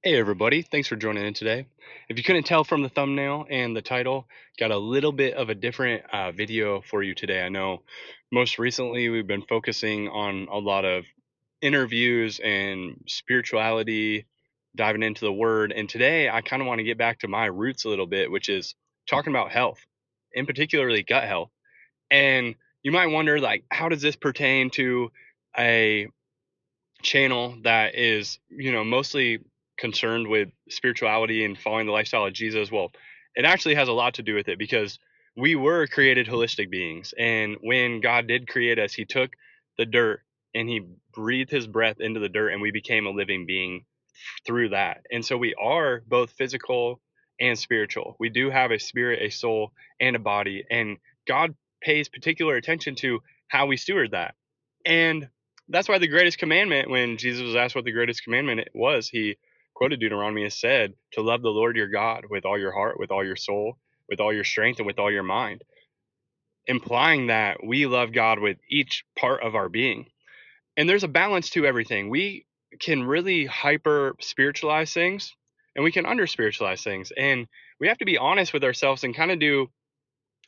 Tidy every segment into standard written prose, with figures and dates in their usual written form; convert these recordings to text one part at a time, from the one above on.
Hey everybody, thanks for joining in today. If you couldn't tell from the thumbnail and the title, got a little bit of a different video for you today. I know most recently we've been focusing on a lot of interviews and spirituality, diving into the word. And today I kind of want to get back to my roots a little bit, which is talking about health, in particularly gut health. And you might wonder, like, how does this pertain to a channel that is, mostly concerned with spirituality and following the lifestyle of Jesus? Well, it actually has a lot to do with it because we were created holistic beings. And when God did create us, he took the dirt and he breathed his breath into the dirt and we became a living being through that. And so we are both physical and spiritual. We do have a spirit, a soul, and a body. And God pays particular attention to how we steward that. And that's why the greatest commandment, when Jesus was asked what the greatest commandment was, he quoted Deuteronomy and said, to love the Lord your God with all your heart, with all your soul, with all your strength, and with all your mind, implying that we love God with each part of our being. And there's a balance to everything. We can really hyper spiritualize things and we can under spiritualize things. And we have to be honest with ourselves and kind of do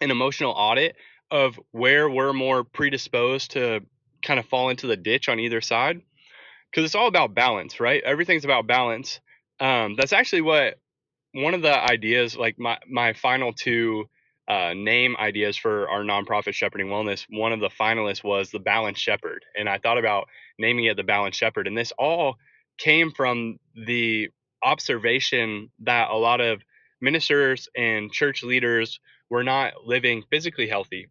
an emotional audit of where we're more predisposed to kind of fall into the ditch on either side. Because it's all about balance, right? Everything's about balance. That's actually what one of the ideas, like my final two name ideas for our nonprofit Shepherding Wellness, one of the finalists was the Balanced Shepherd, and I thought about naming it the Balanced Shepherd, and this all came from the observation that a lot of ministers and church leaders were not living physically healthy.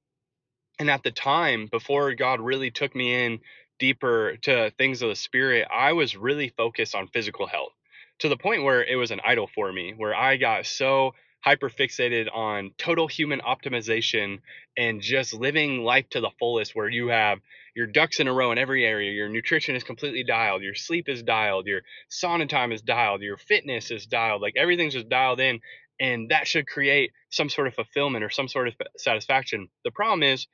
And at the time, before God really took me in deeper to things of the spirit, I was really focused on physical health to the point where it was an idol for me, where I got so hyper fixated on total human optimization and just living life to the fullest, where you have your ducks in a row in every area. Your nutrition is completely dialed, your sleep is dialed, your sauna time is dialed, your fitness is dialed, like everything's just dialed in. And that should create some sort of fulfillment or some sort of satisfaction. The problem is,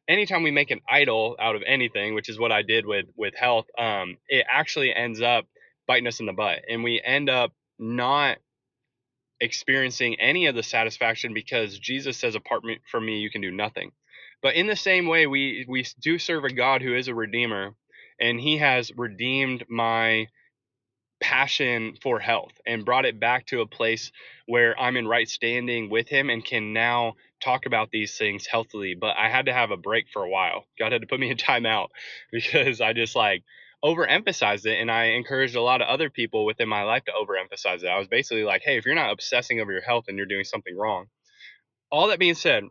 anytime we make an idol out of anything, which is what I did with health, it actually ends up biting us in the butt, and we end up not experiencing any of the satisfaction because Jesus says, "Apart from me, you can do nothing." But in the same way, we do serve a God who is a redeemer, and He has redeemed my passion for health and brought it back to a place where I'm in right standing with him and can now talk about these things healthily. But I had to have a break for a while. God had to put me in timeout because I just like overemphasized it, and I encouraged a lot of other people within my life to overemphasize it. I was basically like, hey, if you're not obsessing over your health, then you're doing something wrong. All that being said,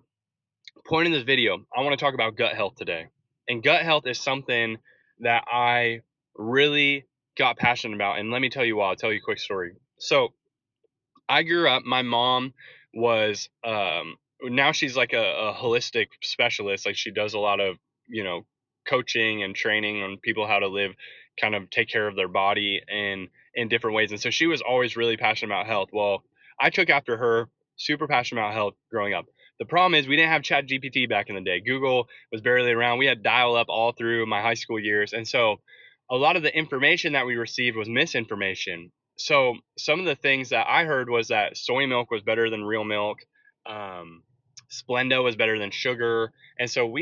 point in this video, I want to talk about gut health today. And gut health is something that I really got passionate about. And let me tell you why. I'll tell you a quick story. So I grew up, my mom was, now she's like a holistic specialist. Like she does a lot of, you know, coaching and training on people how to live, kind of take care of their body in different ways. And so she was always really passionate about health. Well, I took after her, super passionate about health growing up. The problem is we didn't have Chat GPT back in the day. Google was barely around. We had dial up all through my high school years. And so a lot of the information that we received was misinformation. So some of the things that I heard was that soy milk was better than real milk. Um, Splenda was better than sugar. And so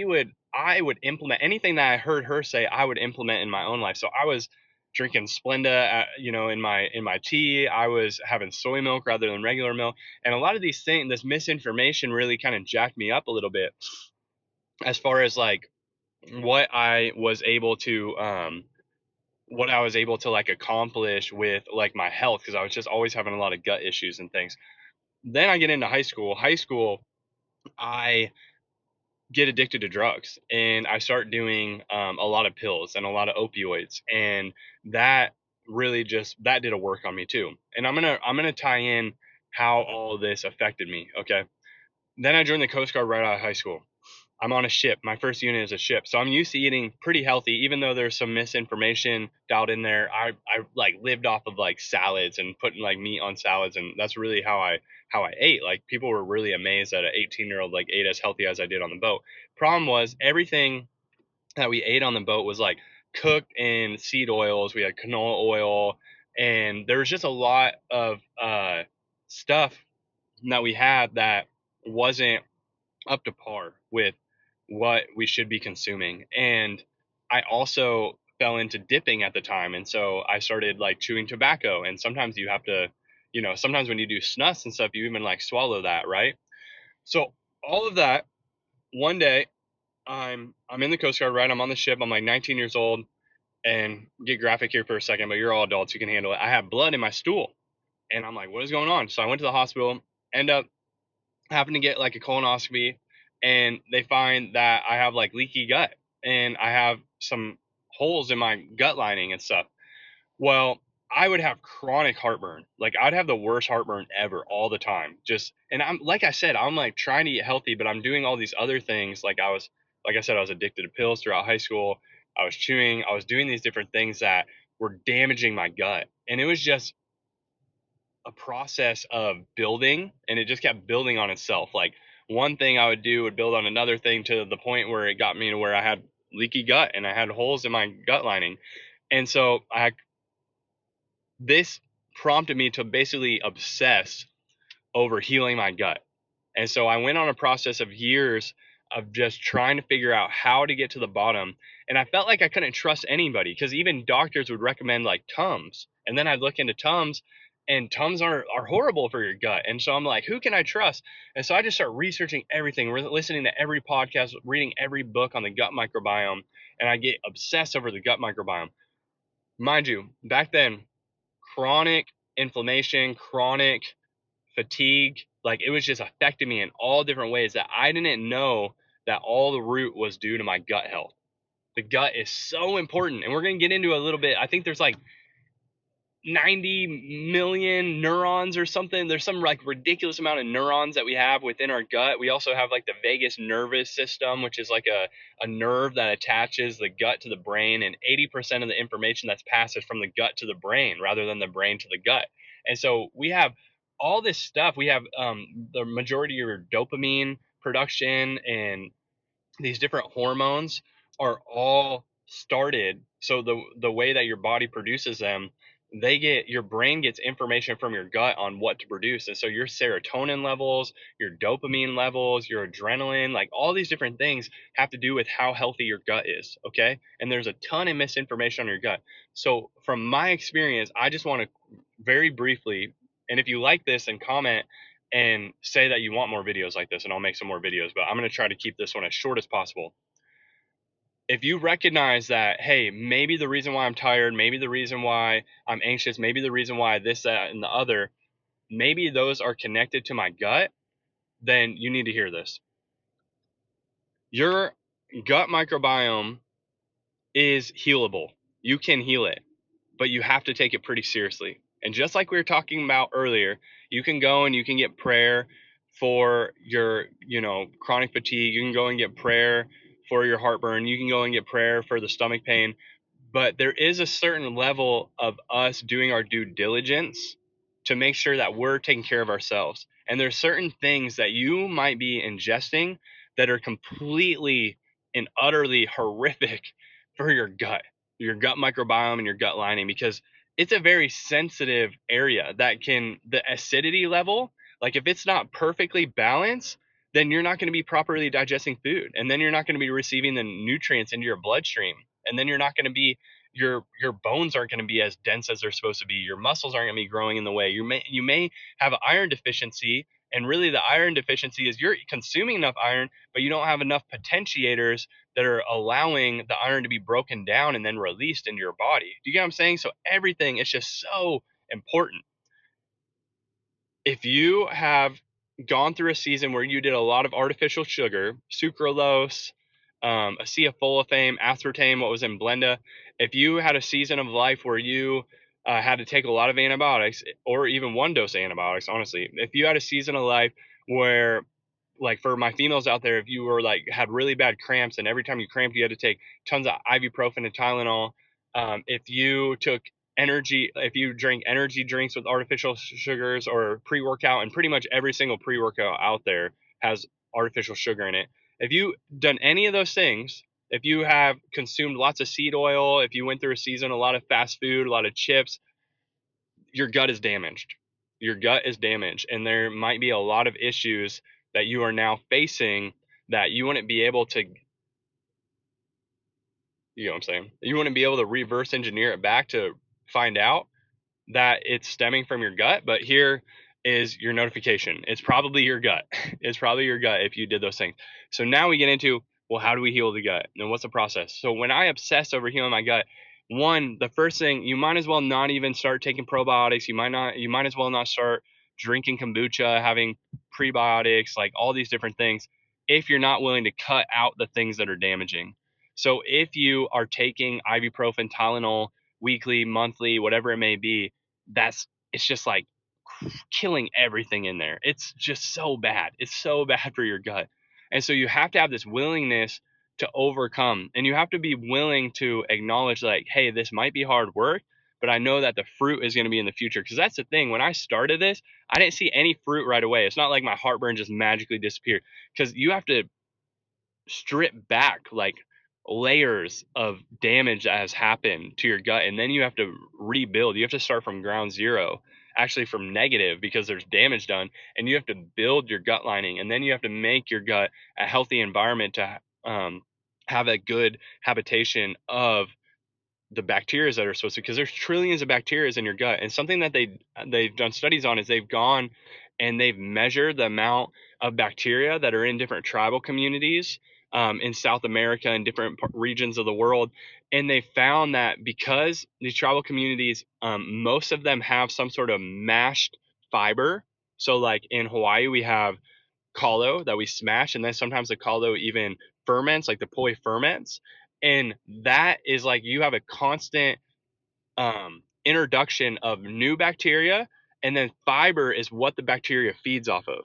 I would implement anything that I heard her say, I would implement in my own life. So I was drinking Splenda, in my tea. I was having soy milk rather than regular milk. And a lot of these things, this misinformation really kind of jacked me up a little bit as far as like what I was able to, like accomplish with like my health, because I was just always having a lot of gut issues and things. Then I get into high school. I get addicted to drugs and I start doing a lot of pills and a lot of opioids, and that really just that did a work on me too. And I'm gonna tie in how all of this affected me. Okay. Then I joined the Coast Guard right out of high school. I'm on a ship. My first unit is a ship. So I'm used to eating pretty healthy, even though there's some misinformation dialed in there. I like lived off of like salads and putting like meat on salads. And that's really how I ate. Like people were really amazed that an 18-year-old like ate as healthy as I did on the boat. Problem was everything that we ate on the boat was like cooked in seed oils. We had canola oil and there was just a lot of stuff that we had that wasn't up to par with what we should be consuming. And I also fell into dipping at the time. And so I started like chewing tobacco. And sometimes you have to, sometimes when you do snuffs and stuff, you even like swallow that, right? So all of that, one day I'm in the Coast Guard, right? I'm on the ship. I'm like 19 years old, and get graphic here for a second, but you're all adults, you can handle it. I have blood in my stool. And I'm like, what is going on? So I went to the hospital, end up having to get like a colonoscopy, and they find that I have like leaky gut and I have some holes in my gut lining and stuff. Well, I would have chronic heartburn. Like I'd have the worst heartburn ever all the time. Just, and I'm like I said, I'm like trying to eat healthy, but I'm doing all these other things. Like I said, I was addicted to pills throughout high school. I was chewing, I was doing these different things that were damaging my gut. And it was just a process of building, and it just kept building on itself. Like one thing I would do would build on another thing to the point where it got me to where I had leaky gut and I had holes in my gut lining. And so this prompted me to basically obsess over healing my gut. And so I went on a process of years of just trying to figure out how to get to the bottom. And I felt like I couldn't trust anybody, because even doctors would recommend like Tums. And then I'd look into Tums, and Tums are horrible for your gut. And so I'm like, who can I trust? And so I just start researching everything, listening to every podcast, reading every book on the gut microbiome. And I get obsessed over the gut microbiome. Mind you, back then, chronic inflammation, chronic fatigue, like it was just affecting me in all different ways that I didn't know that all the root was due to my gut health. The gut is so important, and we're going to get into a little bit. I think there's like 90 million neurons or something. There's some like ridiculous amount of neurons that we have within our gut. We also have like the vagus nervous system, which is like a nerve that attaches the gut to the brain, and 80% of the information that's passed is from the gut to the brain rather than the brain to the gut. And so we have all this stuff. We have the majority of your dopamine production and these different hormones are all started. So the way that your body produces them, your brain gets information from your gut on what to produce. And so your serotonin levels, your dopamine levels, your adrenaline, like all these different things have to do with how healthy your gut is. Okay. And there's a ton of misinformation on your gut. So from my experience, I just want to very briefly, and if you like this, then comment and say that you want more videos like this, and I'll make some more videos, but I'm going to try to keep this one as short as possible. If you recognize that, hey, maybe the reason why I'm tired, maybe the reason why I'm anxious, maybe the reason why this, that, and the other, maybe those are connected to my gut, then you need to hear this. Your gut microbiome is healable. You can heal it, but you have to take it pretty seriously. And just like we were talking about earlier, you can go and you can get prayer for your, chronic fatigue. You can go and get prayer for your heartburn. You can go and get prayer for the stomach pain. But there is a certain level of us doing our due diligence to make sure that we're taking care of ourselves. And there's certain things that you might be ingesting that are completely and utterly horrific for your gut microbiome and your gut lining, because it's a very sensitive area that the acidity level, like if it's not perfectly balanced, then you're not going to be properly digesting food, and then you're not going to be receiving the nutrients into your bloodstream, and then you're not going to be your bones aren't going to be as dense as they're supposed to be. Your muscles aren't going to be growing in the way. You may have an iron deficiency, and really the iron deficiency is you're consuming enough iron, but you don't have enough potentiators that are allowing the iron to be broken down and then released into your body. Do you get what I'm saying? So everything is just so important. If you have gone through a season where you did a lot of artificial sugar, sucralose, acetylfolifame, aspartame, what was in Blenda, if you had a season of life where you had to take a lot of antibiotics, or even one dose of antibiotics, honestly, if you had a season of life where, like for my females out there, if you were like had really bad cramps and every time you cramped you had to take tons of ibuprofen and Tylenol, if you took if you drink energy drinks with artificial sugars or pre-workout, and pretty much every single pre-workout out there has artificial sugar in it. If you done any of those things, if you have consumed lots of seed oil, if you went through a season, a lot of fast food, a lot of chips, your gut is damaged. Your gut is damaged, and there might be a lot of issues that you are now facing that you wouldn't be able to, you know what I'm saying? You wouldn't be able to reverse engineer it back to find out that it's stemming from your gut, but here is your notification. It's probably your gut. It's probably your gut if you did those things. So now we get into, well, how do we heal the gut? And what's the process? So when I obsess over healing my gut, one, the first thing, you might as well not even start taking probiotics. You might as well not start drinking kombucha, having prebiotics, like all these different things, if you're not willing to cut out the things that are damaging. So if you are taking ibuprofen, Tylenol weekly, monthly, whatever it may be, it's just like killing everything in there. It's just so bad. It's so bad for your gut. And so you have to have this willingness to overcome, and you have to be willing to acknowledge, like, hey, this might be hard work, but I know that the fruit is going to be in the future. Because that's the thing. When I started this, I didn't see any fruit right away. It's not like my heartburn just magically disappeared, because you have to strip back like layers of damage that has happened to your gut, and then you have to rebuild. You have to start from ground zero, actually from negative, because there's damage done, and you have to build your gut lining, and then you have to make your gut a healthy environment to have a good habitation of the bacteria that are supposed to, because there's trillions of bacteria in your gut. And something that they've done studies on is they've gone and they've measured the amount of bacteria that are in different tribal communities in South America and different regions of the world. And they found that because these tribal communities, most of them have some sort of mashed fiber. So like in Hawaii, we have kalo that we smash, and then sometimes the kalo even ferments, like the poi ferments, and that is like you have a constant introduction of new bacteria, and then fiber is what the bacteria feeds off of.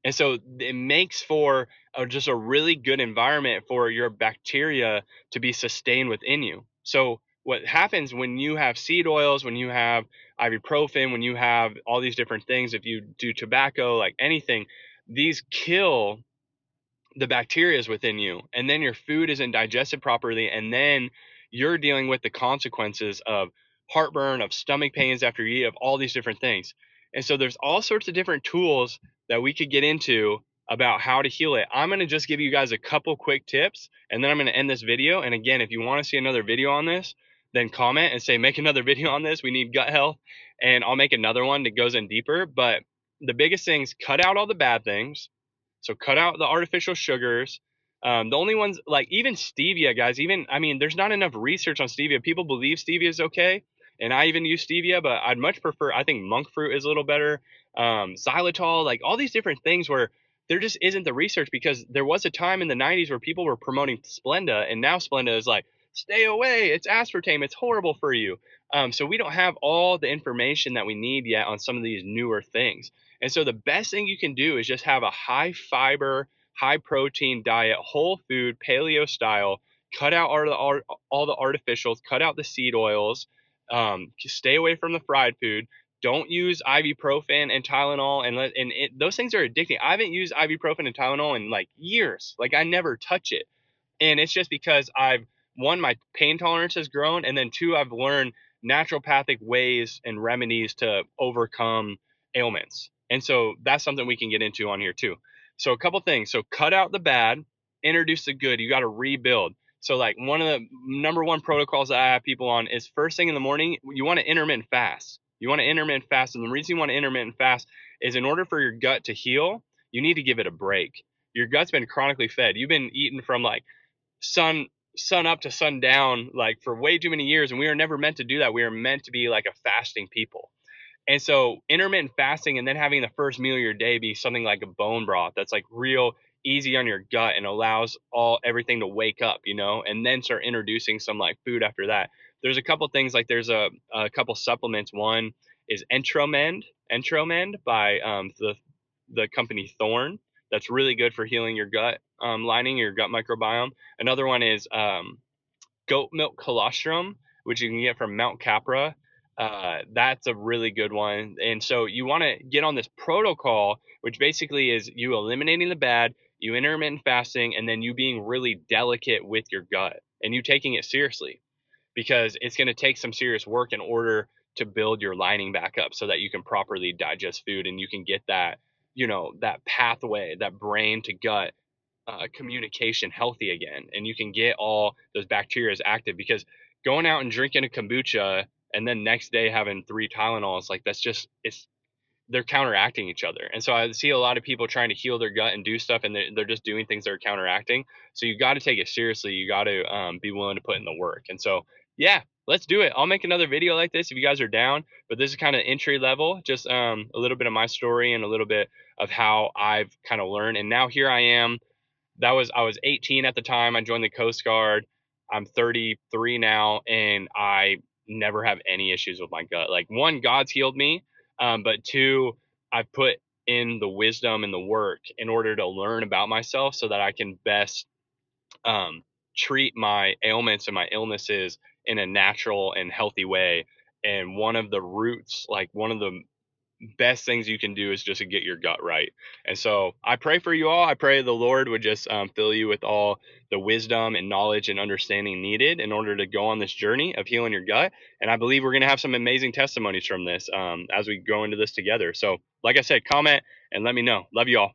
And so it makes for just a really good environment for your bacteria to be sustained within you. So what happens when you have seed oils, when you have ibuprofen, when you have all these different things, if you do tobacco, like anything, these kill the bacteria is within you, and then your food isn't digested properly, and then you're dealing with the consequences of heartburn, of stomach pains after you eat, of all these different things. And so there's all sorts of different tools that we could get into about how to heal it. I'm going to just give you guys a couple quick tips, and then I'm going to end this video. And again, if you want to see another video on this, then comment and say make another video on this. We need gut health, and I'll make another one that goes in deeper. But the biggest things, cut out all the bad things. So cut out the artificial sugars. The only ones, like even stevia, guys, I mean, there's not enough research on stevia. People believe stevia is okay, and I even use stevia, but I'd much prefer, I think monk fruit is a little better. Xylitol, like all these different things where there just isn't the research, because there was a time in the 90s where people were promoting Splenda, and now Splenda is like, stay away, it's aspartame, it's horrible for you. So we don't have all the information that we need yet on some of these newer things. And so the best thing you can do is just have a high fiber, high protein diet, whole food, paleo style. Cut out all the artificials, cut out the seed oils, stay away from the fried food. Don't use ibuprofen and Tylenol, those things are addicting. I haven't used ibuprofen and Tylenol in like years. Like I never touch it. And it's just because one, my pain tolerance has grown, and then two, I've learned naturopathic ways and remedies to overcome ailments. And so that's something we can get into on here too. So a couple things. So cut out the bad, introduce the good. You got to rebuild. So like one of the number one protocols that I have people on is first thing in the morning, you want to intermittent fast. You want to intermittent fast. And the reason you want to intermittent fast is in order for your gut to heal, you need to give it a break. Your gut's been chronically fed. You've been eating from like sun up to sundown like for way too many years, and we are never meant to do that. We are meant to be like a fasting people. And so intermittent fasting, and then having the first meal of your day be something like a bone broth that's like real easy on your gut and allows everything to wake up, and then start introducing some like food after that. There's a couple things, like there's a couple supplements. One is Entromend by the company Thorne. That's really good for healing your gut lining, your gut microbiome. Another one is goat milk colostrum, which you can get from Mount Capra. That's a really good one. And so you want to get on this protocol, which basically is you eliminating the bad, you intermittent fasting, and then you being really delicate with your gut and you taking it seriously, because it's going to take some serious work in order to build your lining back up so that you can properly digest food and you can get that, that pathway, that brain to gut communication healthy again, and you can get all those bacteria active. Because going out and drinking a kombucha and then next day having 3 Tylenols, like that's just, they're counteracting each other. And so I see a lot of people trying to heal their gut and do stuff, and they're just doing things that are counteracting. So you got to take it seriously. You got to be willing to put in the work. And so, yeah, let's do it. I'll make another video like this if you guys are down. But this is kind of entry level, just a little bit of my story and a little bit of how I've kind of learned. And now here I am. I was 18 at the time. I joined the Coast Guard. I'm 33 now, and I never have any issues with my gut. Like, one, God's healed me, but two, I've put in the wisdom and the work in order to learn about myself so that I can best um, treat my ailments and my illnesses in a natural and healthy way. And one of the roots, like one of the best things you can do is just to get your gut right. And so I pray for you all. I pray the Lord would just fill you with all the wisdom and knowledge and understanding needed in order to go on this journey of healing your gut. And I believe we're going to have some amazing testimonies from this as we go into this together. So, like I said, comment and let me know. Love you all.